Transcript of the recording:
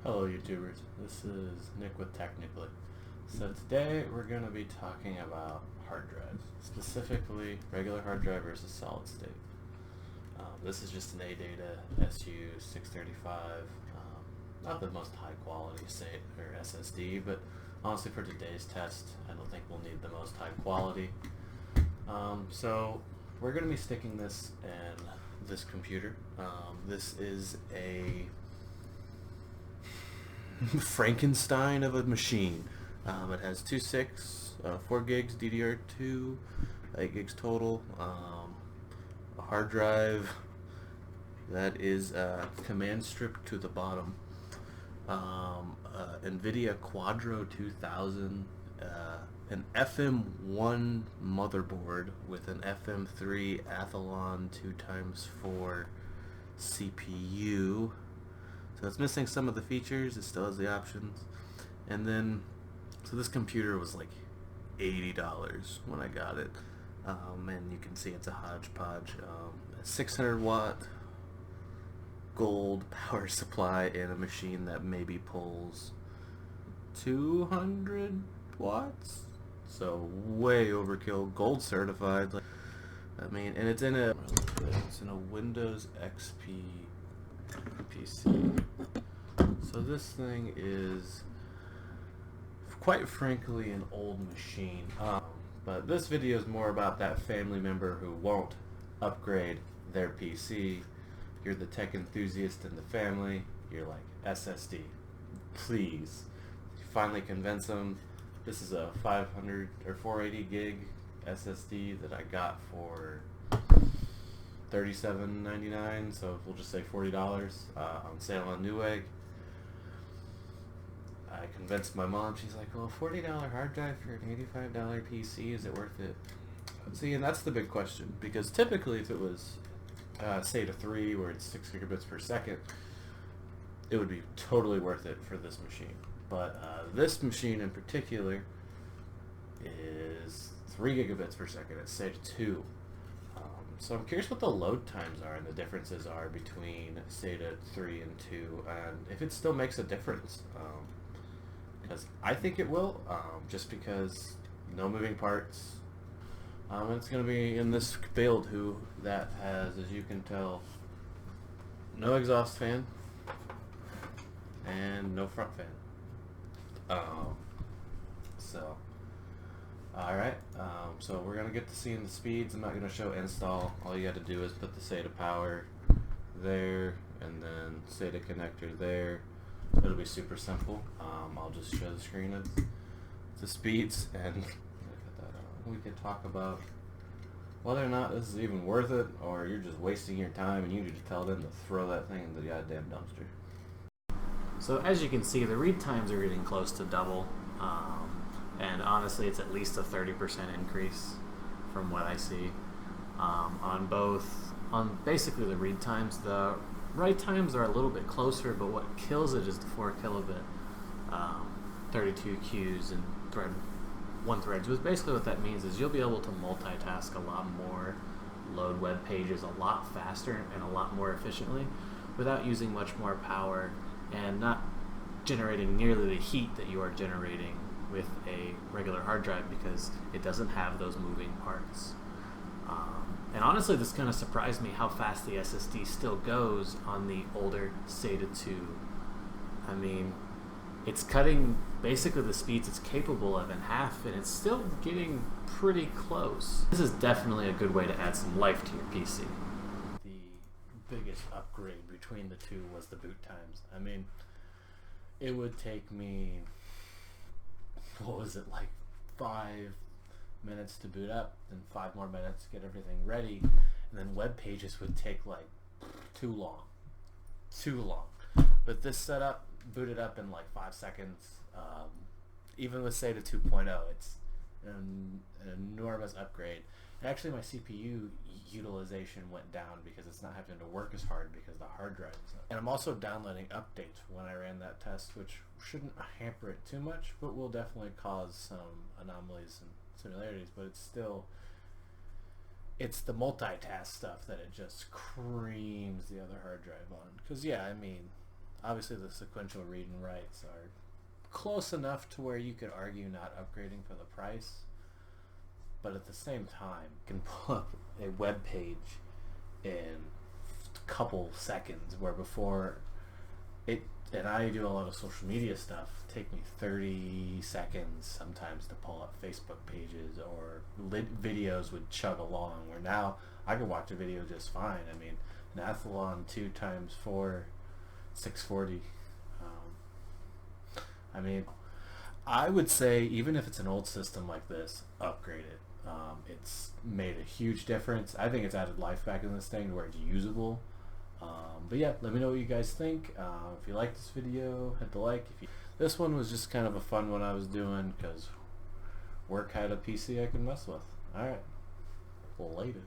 Hello YouTubers, this is Nick with Technically. So today we're going to be talking about hard drives, specifically regular hard drive versus solid state. This is just an ADATA SU635, not the most high quality SSD, but honestly for today's test I don't think we'll need the most high quality. So we're going to be sticking this in this computer. This is a Frankenstein of a machine. It has 4 gigs DDR2, 8 gigs total, a hard drive that is command stripped to the bottom, NVIDIA Quadro 2000, an FM1 motherboard with an FM3 Athlon 2x4 CPU. So it's missing some of the features, it still has the options. And then, so this computer was like $80 when I got it. And you can see it's a hodgepodge. A 600 watt gold power supply in a machine that maybe pulls 200 watts. So way overkill, gold certified. And it's in a Windows XP PC. So this thing is quite frankly an old machine. But this video is more about that family member who won't upgrade their PC. You're the tech enthusiast in the family. You're like, SSD, please. You finally convince them. This is a 500 or 480 gig SSD that I got for $37.99, so we'll just say $40 on sale on Newegg. I convinced my mom. She's like, well, $40 hard drive for an $85 PC, is it worth it? See, and that's the big question, because typically if it was SATA 3 where it's 6 gigabits per second, it would be totally worth it for this machine. But this machine in particular is 3 gigabits per second. It's SATA 2. So I'm curious what the load times are and the differences are between SATA 3 and 2, and if it still makes a difference. Because I think it will, just because no moving parts. It's going to be in this build that has, as you can tell, no exhaust fan and no front fan. So alright, so we're going to get to seeing the speeds. I'm not going to show install. All you got to do is put the SATA power there and then SATA connector there. It'll be super simple. I'll just show the screen of the speeds, and we could talk about whether or not this is even worth it, or you're just wasting your time and you need to tell them to throw that thing in the goddamn dumpster. So as you can see, the read times are getting close to double, and honestly it's at least a 30% increase from what I see on basically the read times. The write times are a little bit closer, but what kills it is the 4 kilobit 32 queues and one thread. So basically what that means is you'll be able to multitask a lot more, load web pages a lot faster and a lot more efficiently without using much more power and not generating nearly the heat that you are generating with a regular hard drive, because it doesn't have those moving parts. And honestly, this kind of surprised me how fast the SSD still goes on the older SATA 2. I mean, it's cutting basically the speeds it's capable of in half, and it's still getting pretty close. This is definitely a good way to add some life to your PC. The biggest upgrade between the two was the boot times. I mean, it would take me, what was it, like 5 minutes to boot up, then 5 more minutes to get everything ready, and then web pages would take like too long. But this setup booted up in like 5 seconds. Even with SATA 2.0, it's an enormous upgrade. And actually my CPU utilization went down because it's not having to work as hard because the hard drive is up. And I'm also downloading updates when I ran that test, which shouldn't hamper it too much, but will definitely cause some anomalies and similarities. But it's the multitask stuff that it just creams the other hard drive on. Because yeah, I mean, obviously the sequential read and writes are close enough to where you could argue not upgrading for the price, but at the same time, you can pull up a web page in a couple seconds, where before it, and I do a lot of social media stuff, take me 30 seconds sometimes to pull up Facebook pages, or videos would chug along, where now I can watch a video just fine. I mean, an Athlon 2x4 640. I mean, I would say even if it's an old system like this, upgrade it. It's made a huge difference. I think it's added life back in this thing to where it's usable. But yeah, let me know what you guys think. If you like this video, hit the like. This one was just kind of a fun one I was doing because work had a PC I could mess with. Alright, later.